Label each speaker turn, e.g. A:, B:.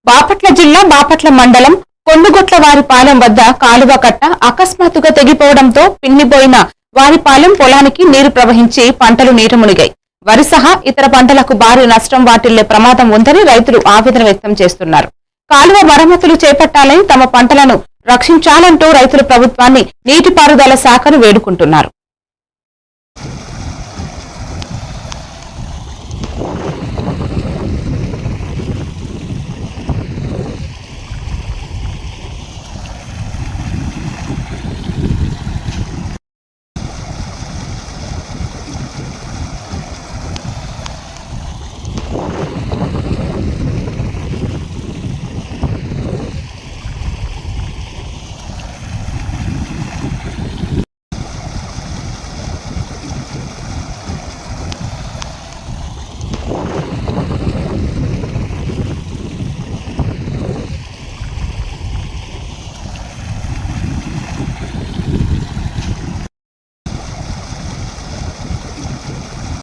A: బాపట్ల జిల్లా బాపట్ల మండలం కొండుగొట్లవారిపాలెం వద్ద కాలువ కట్ట అకస్మాత్తుగా తెగిపోవడంతో పిన్నిపోయిన వారిపాలెం పొలానికి నీరు ప్రవహించి పంటలు నీట మునిగాయి. వరి సహా ఇతర పంటలకు భారీ నష్టం వాటిల్లే ప్రమాదం ఉందని రైతులు ఆవేదన వ్యక్తం చేస్తున్నారు. కాలువ మరమ్మతులు చేపట్టాలని, తమ పంటలను రక్షించాలంటూ రైతులు ప్రభుత్వాన్ని నీటిపారుదల శాఖను వేడుకుంటున్నారు.